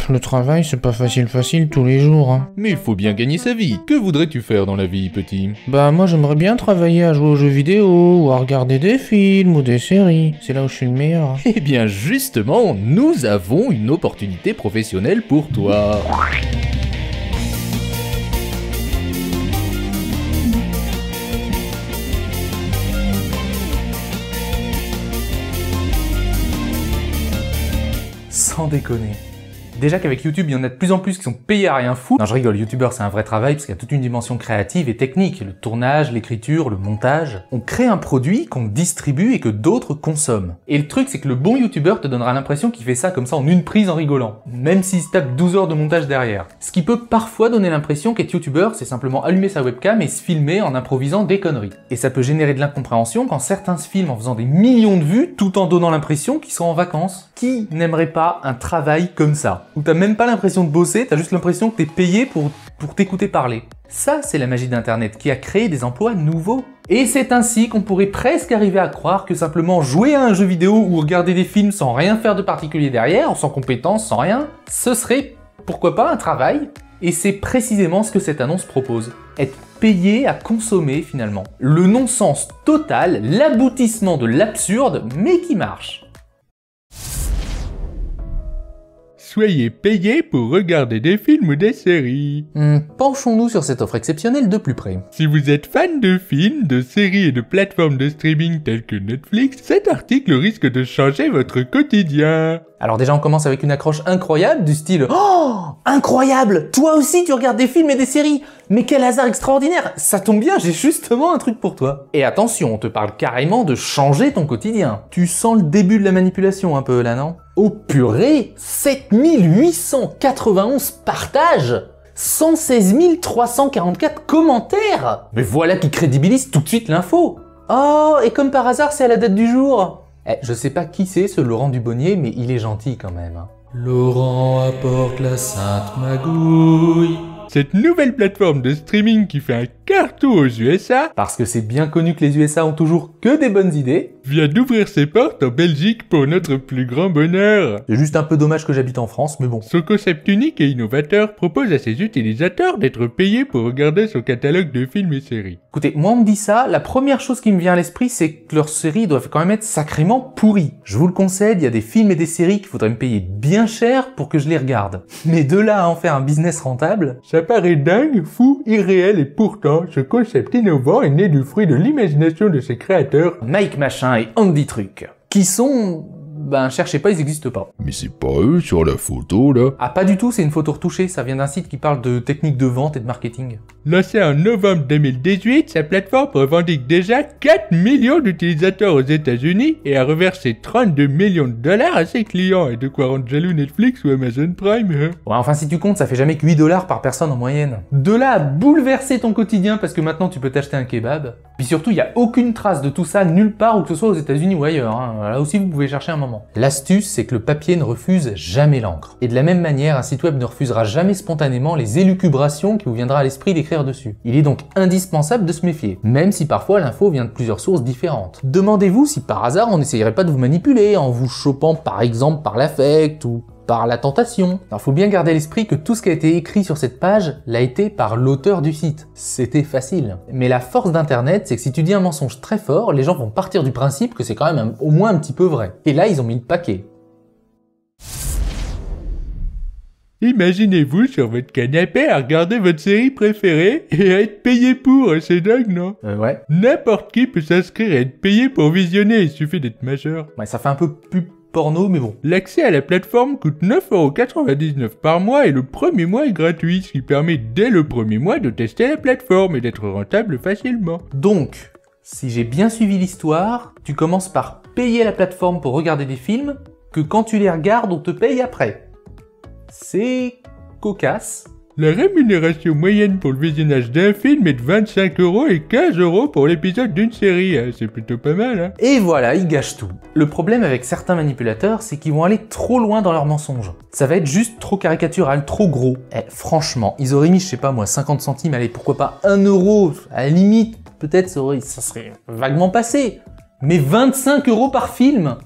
Le travail, c'est pas facile tous les jours, hein. Mais il faut bien gagner sa vie. Que voudrais-tu faire dans la vie, petit? Bah moi j'aimerais bien travailler à jouer aux jeux vidéo, ou à regarder des films ou des séries. C'est là où je suis le meilleur. Eh bien justement, nous avons une opportunité professionnelle pour toi. Sans déconner. Déjà qu'avec YouTube, il y en a de plus en plus qui sont payés à rien foutre. Non, je rigole, YouTubeur, c'est un vrai travail parce qu'il y a toute une dimension créative et technique. Le tournage, l'écriture, le montage. On crée un produit qu'on distribue et que d'autres consomment. Et le truc, c'est que le bon YouTubeur te donnera l'impression qu'il fait ça comme ça en une prise en rigolant. Même s'il se tape 12 heures de montage derrière. Ce qui peut parfois donner l'impression qu'être YouTubeur, c'est simplement allumer sa webcam et se filmer en improvisant des conneries. Et ça peut générer de l'incompréhension quand certains se filment en faisant des millions de vues tout en donnant l'impression qu'ils sont en vacances. Qui n'aimerait pas un travail comme ça? Où t'as même pas l'impression de bosser, t'as juste l'impression que t'es payé pour t'écouter parler. Ça, c'est la magie d'Internet qui a créé des emplois nouveaux. Et c'est ainsi qu'on pourrait presque arriver à croire que simplement jouer à un jeu vidéo ou regarder des films sans rien faire de particulier derrière, sans compétences, sans rien, ce serait, pourquoi pas, un travail. Et c'est précisément ce que cette annonce propose. Être payé à consommer finalement. Le non-sens total, l'aboutissement de l'absurde, mais qui marche. Soyez payé pour regarder des films ou des séries. Penchons-nous sur cette offre exceptionnelle de plus près. Si vous êtes fan de films, de séries et de plateformes de streaming telles que Netflix, cet article risque de changer votre quotidien. Alors déjà on commence avec une accroche incroyable du style « Oh, incroyable! Toi aussi tu regardes des films et des séries! Mais quel hasard extraordinaire! Ça tombe bien, j'ai justement un truc pour toi! » Et attention, on te parle carrément de changer ton quotidien. Tu sens le début de la manipulation un peu là, non? Oh purée! 7891 partages! 116 344 commentaires! Mais voilà qui crédibilise tout de suite l'info! Oh, et comme par hasard, c'est à la date du jour! Je sais pas qui c'est ce Laurent Dubonnier, mais il est gentil quand même. Laurent apporte la sainte magouille. Cette nouvelle plateforme de streaming qui fait un carton aux USA, parce que c'est bien connu que les USA ont toujours que des bonnes idées, vient d'ouvrir ses portes en Belgique pour notre plus grand bonheur. C'est juste un peu dommage que j'habite en France, mais bon. Son concept unique et innovateur propose à ses utilisateurs d'être payés pour regarder son catalogue de films et séries. Écoutez, moi on me dit ça, la première chose qui me vient à l'esprit, c'est que leurs séries doivent quand même être sacrément pourries. Je vous le concède, il y a des films et des séries qu'il faudrait me payer bien cher pour que je les regarde. Mais de là à en faire un business rentable... Ça paraît dingue, fou, irréel et pourtant, ce concept innovant est né du fruit de l'imagination de ses créateurs, Mike Machin et Andy Truc, qui sont... Ben, cherchez pas, ils existent pas. Mais c'est pas eux sur la photo, là. Ah, pas du tout, c'est une photo retouchée, ça vient d'un site qui parle de techniques de vente et de marketing. Lancée en novembre 2018, sa plateforme revendique déjà 4 millions d'utilisateurs aux États-Unis et a reversé 32 millions de dollars à ses clients, et de quoi rendre jaloux Netflix ou Amazon Prime, hein. Ouais, enfin si tu comptes, ça fait jamais que 8 $ par personne en moyenne. De là à bouleverser ton quotidien parce que maintenant tu peux t'acheter un kebab. Puis surtout, il n'y a aucune trace de tout ça nulle part, où que ce soit aux États-Unis ou ailleurs, hein. Là aussi vous pouvez chercher un moment. L'astuce, c'est que le papier ne refuse jamais l'encre. Et de la même manière, un site web ne refusera jamais spontanément les élucubrations qui vous viendra à l'esprit d'écrire dessus. Il est donc indispensable de se méfier, même si parfois l'info vient de plusieurs sources différentes. Demandez-vous si par hasard on n'essayerait pas de vous manipuler en vous chopant par exemple par l'affect ou par la tentation. Alors faut bien garder à l'esprit que tout ce qui a été écrit sur cette page l'a été par l'auteur du site. C'était facile. Mais la force d'internet, c'est que si tu dis un mensonge très fort, les gens vont partir du principe que c'est quand même au moins un petit peu vrai. Et là, ils ont mis le paquet. Imaginez-vous sur votre canapé à regarder votre série préférée et à être payé pour, c'est dingue, non? Ouais. N'importe qui peut s'inscrire et être payé pour visionner, il suffit d'être majeur. Ouais, ça fait un peu pub porno, mais bon. L'accès à la plateforme coûte 9,99 € par mois et le premier mois est gratuit, ce qui permet dès le premier mois de tester la plateforme et d'être rentable facilement. Donc, si j'ai bien suivi l'histoire, tu commences par payer la plateforme pour regarder des films, que quand tu les regardes, on te paye après. C'est cocasse. La rémunération moyenne pour le visionnage d'un film est de 25 € et 15 € pour l'épisode d'une série, c'est plutôt pas mal, hein. Et voilà, ils gâchent tout. Le problème avec certains manipulateurs, c'est qu'ils vont aller trop loin dans leurs mensonges. Ça va être juste trop caricatural, trop gros. Franchement, ils auraient mis, je sais pas moi, 50 centimes, allez, pourquoi pas 1 €, à la limite, peut-être ça serait vaguement passé. Mais 25 € par film!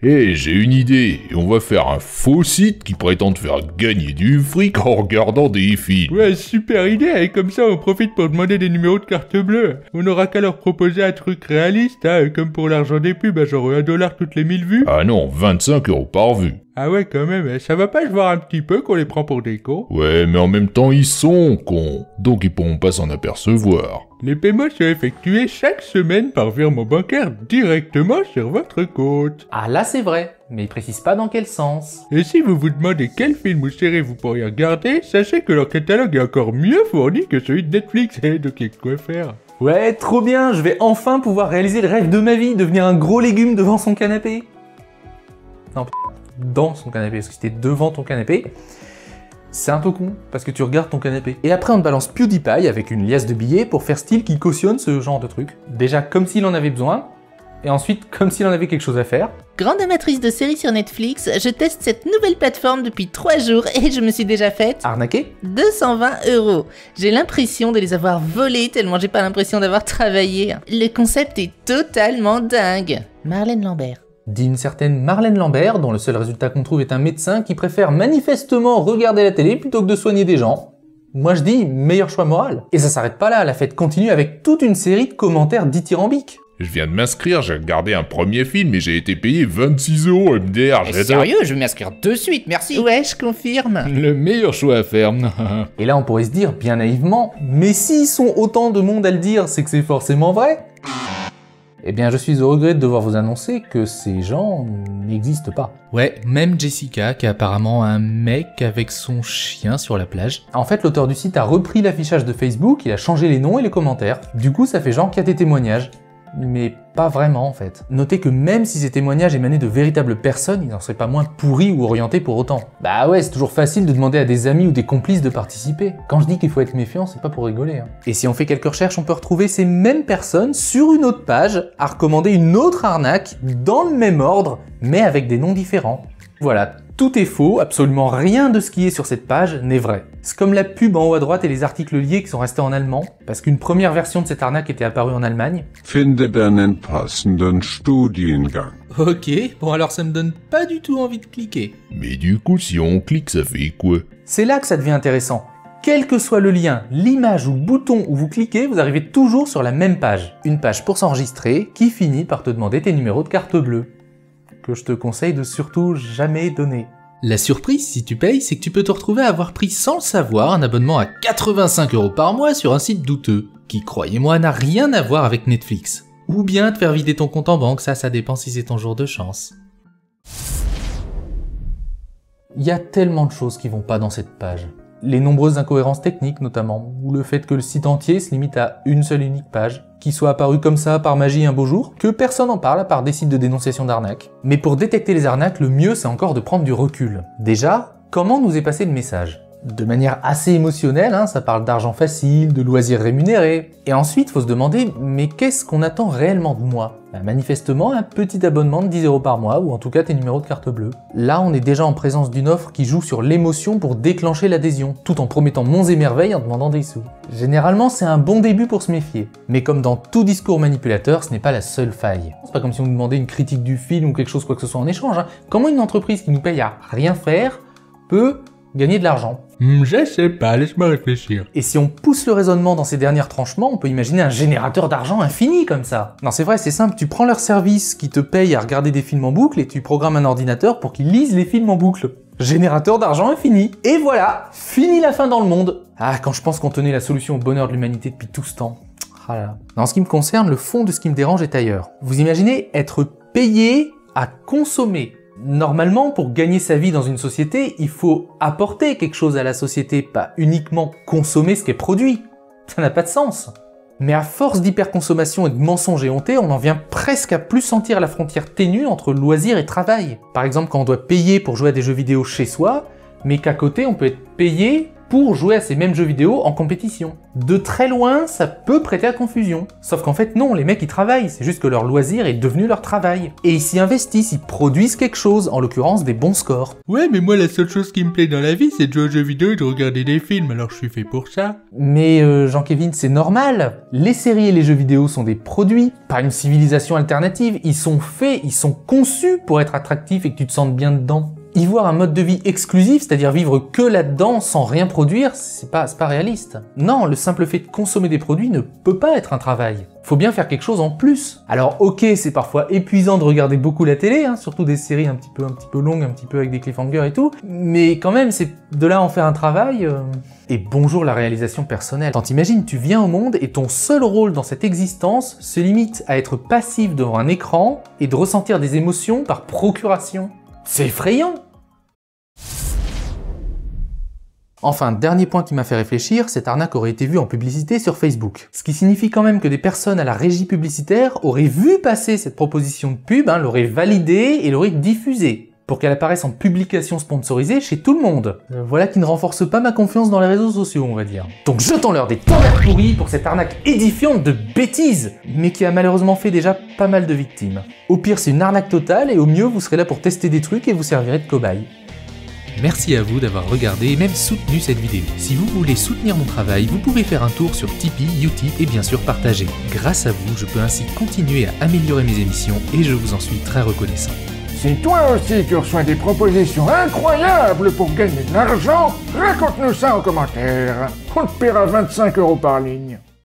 Eh, j'ai une idée, et on va faire un faux site qui prétend te faire gagner du fric en regardant des films. Ouais, super idée, et comme ça on profite pour demander des numéros de carte bleue. On n'aura qu'à leur proposer un truc réaliste, hein, comme pour l'argent des pubs, genre $1 toutes les 1000 vues. Ah non, 25 € par vue. Ah ouais, quand même, ça va pas se voir un petit peu qu'on les prend pour des cons? Ouais, mais en même temps, ils sont cons, donc ils pourront pas s'en apercevoir. Les paiements sont effectués chaque semaine par virement bancaire directement sur votre compte. Ah là c'est vrai, mais il précise pas dans quel sens. Et si vous vous demandez quel film ou série vous pourriez regarder, sachez que leur catalogue est encore mieux fourni que celui de Netflix, et donc il y a de quoi faire. Ouais, trop bien, je vais enfin pouvoir réaliser le rêve de ma vie, devenir un gros légume devant son canapé. Non, dans son canapé, parce que si t'es devant ton canapé, c'est un peu con, parce que tu regardes ton canapé. Et après on te balance PewDiePie avec une liasse de billets pour faire style qui cautionne ce genre de truc. Déjà comme s'il en avait besoin, et ensuite comme s'il en avait quelque chose à faire. Grande amatrice de séries sur Netflix, je teste cette nouvelle plateforme depuis 3 jours et je me suis déjà faite Arnaqué ? 220 €. J'ai l'impression de les avoir volés tellement j'ai pas l'impression d'avoir travaillé. Le concept est totalement dingue. Marlène Lambert. Dit une certaine Marlène Lambert, dont le seul résultat qu'on trouve est un médecin qui préfère manifestement regarder la télé plutôt que de soigner des gens. Moi je dis, meilleur choix moral. Et ça s'arrête pas là, la fête continue avec toute une série de commentaires dithyrambiques. Je viens de m'inscrire, j'ai regardé un premier film et j'ai été payé 26 € MDR, j'adore. Sérieux, je vais m'inscrire de suite, merci. Ouais, je confirme. Le meilleur choix à faire. Et là on pourrait se dire, bien naïvement, mais s'ils sont autant de monde à le dire, c'est que c'est forcément vrai. Eh bien je suis au regret de devoir vous annoncer que ces gens n'existent pas. Ouais, même Jessica, qui a apparemment un mec avec son chien sur la plage. En fait, l'auteur du site a repris l'affichage de Facebook, il a changé les noms et les commentaires. Du coup, ça fait genre qu'il y a des témoignages. Mais pas vraiment en fait. Notez que même si ces témoignages émanaient de véritables personnes, ils n'en seraient pas moins pourris ou orientés pour autant. Bah ouais, c'est toujours facile de demander à des amis ou des complices de participer. Quand je dis qu'il faut être méfiant, c'est pas pour rigoler. Et si on fait quelques recherches, on peut retrouver ces mêmes personnes sur une autre page à recommander une autre arnaque dans le même ordre, mais avec des noms différents. Voilà, tout est faux, absolument rien de ce qui est sur cette page n'est vrai. C'est comme la pub en haut à droite et les articles liés qui sont restés en allemand, parce qu'une première version de cette arnaque était apparue en Allemagne. Finde einen passenden Studiengang. Ok, bon alors ça me donne pas du tout envie de cliquer. Mais du coup, si on clique, ça fait quoi? C'est là que ça devient intéressant. Quel que soit le lien, l'image ou le bouton où vous cliquez, vous arrivez toujours sur la même page. Une page pour s'enregistrer qui finit par te demander tes numéros de carte bleue. Que je te conseille de surtout jamais donner. La surprise, si tu payes, c'est que tu peux te retrouver à avoir pris sans le savoir un abonnement à 85 € par mois sur un site douteux, qui, croyez-moi, n'a rien à voir avec Netflix. Ou bien te faire vider ton compte en banque, ça dépend si c'est ton jour de chance. Il y a tellement de choses qui vont pas dans cette page. Les nombreuses incohérences techniques notamment, ou le fait que le site entier se limite à une seule unique page, qui soit apparue comme ça par magie un beau jour, que personne n'en parle à part des sites de dénonciation d'arnaques. Mais pour détecter les arnaques, le mieux c'est encore de prendre du recul. Déjà, comment nous est passé le message ? De manière assez émotionnelle, ça parle d'argent facile, de loisirs rémunérés. Et ensuite, faut se demander, mais qu'est-ce qu'on attend réellement de moi ? Manifestement, un petit abonnement de 10 € par mois, ou en tout cas tes numéros de carte bleue. Là, on est déjà en présence d'une offre qui joue sur l'émotion pour déclencher l'adhésion, tout en promettant monts et merveilles en demandant des sous. Généralement, c'est un bon début pour se méfier. Mais comme dans tout discours manipulateur, ce n'est pas la seule faille. C'est pas comme si on nous demandait une critique du film ou quelque chose quoi que ce soit en échange. Comment une entreprise qui nous paye à rien faire peut gagner de l'argent? Je sais pas, laisse-moi réfléchir. Et si on pousse le raisonnement dans ces derniers tranchements, on peut imaginer un générateur d'argent infini comme ça. Non, c'est vrai, c'est simple, tu prends leur service qui te paye à regarder des films en boucle et tu programmes un ordinateur pour qu'il lise les films en boucle. Générateur d'argent infini. Et voilà, fini la fin dans le monde. Ah, quand je pense qu'on tenait la solution au bonheur de l'humanité depuis tout ce temps. Ah là là. En ce qui me concerne, le fond de ce qui me dérange est ailleurs. Vous imaginez être payé à consommer. Normalement, pour gagner sa vie dans une société, il faut apporter quelque chose à la société, pas uniquement consommer ce qui est produit. Ça n'a pas de sens. Mais à force d'hyperconsommation et de mensonges éhontés, on en vient presque à plus sentir la frontière ténue entre loisir et travail. Par exemple, quand on doit payer pour jouer à des jeux vidéo chez soi, mais qu'à côté on peut être payé pour jouer à ces mêmes jeux vidéo en compétition. De très loin, ça peut prêter à confusion. Sauf qu'en fait non, les mecs ils travaillent, c'est juste que leur loisir est devenu leur travail. Et ils s'y investissent, ils produisent quelque chose, en l'occurrence des bons scores. Ouais, mais moi la seule chose qui me plaît dans la vie, c'est de jouer aux jeux vidéo et de regarder des films, alors je suis fait pour ça. Mais Jean-Kévin, c'est normal. Les séries et les jeux vidéo sont des produits, pas une civilisation alternative. Ils sont faits, ils sont conçus pour être attractifs et que tu te sentes bien dedans. Y voir un mode de vie exclusif, c'est-à-dire vivre que là-dedans sans rien produire, c'est pas réaliste. Non, le simple fait de consommer des produits ne peut pas être un travail. Faut bien faire quelque chose en plus. Alors ok, c'est parfois épuisant de regarder beaucoup la télé, hein, surtout des séries un petit peu longues, un petit peu avec des cliffhangers et tout, mais quand même, c'est de là en faire un travail... Et bonjour la réalisation personnelle. Quand t'imagines, tu viens au monde et ton seul rôle dans cette existence se limite à être passif devant un écran et de ressentir des émotions par procuration. C'est effrayant! Enfin, dernier point qui m'a fait réfléchir, cette arnaque aurait été vue en publicité sur Facebook. Ce qui signifie quand même que des personnes à la régie publicitaire auraient vu passer cette proposition de pub, l'auraient validée et l'auraient diffusée, pour qu'elle apparaisse en publication sponsorisée chez tout le monde. Voilà qui ne renforce pas ma confiance dans les réseaux sociaux, on va dire. Donc jetons-leur des tonnerres pourris pour cette arnaque édifiante de bêtises, mais qui a malheureusement fait déjà pas mal de victimes. Au pire, c'est une arnaque totale, et au mieux, vous serez là pour tester des trucs et vous servirez de cobaye. Merci à vous d'avoir regardé et même soutenu cette vidéo. Si vous voulez soutenir mon travail, vous pouvez faire un tour sur Tipeee, Utip et bien sûr partager. Grâce à vous, je peux ainsi continuer à améliorer mes émissions et je vous en suis très reconnaissant. Si toi aussi tu reçois des propositions incroyables pour gagner de l'argent, raconte-nous ça en commentaire. On te paiera 25 € par ligne.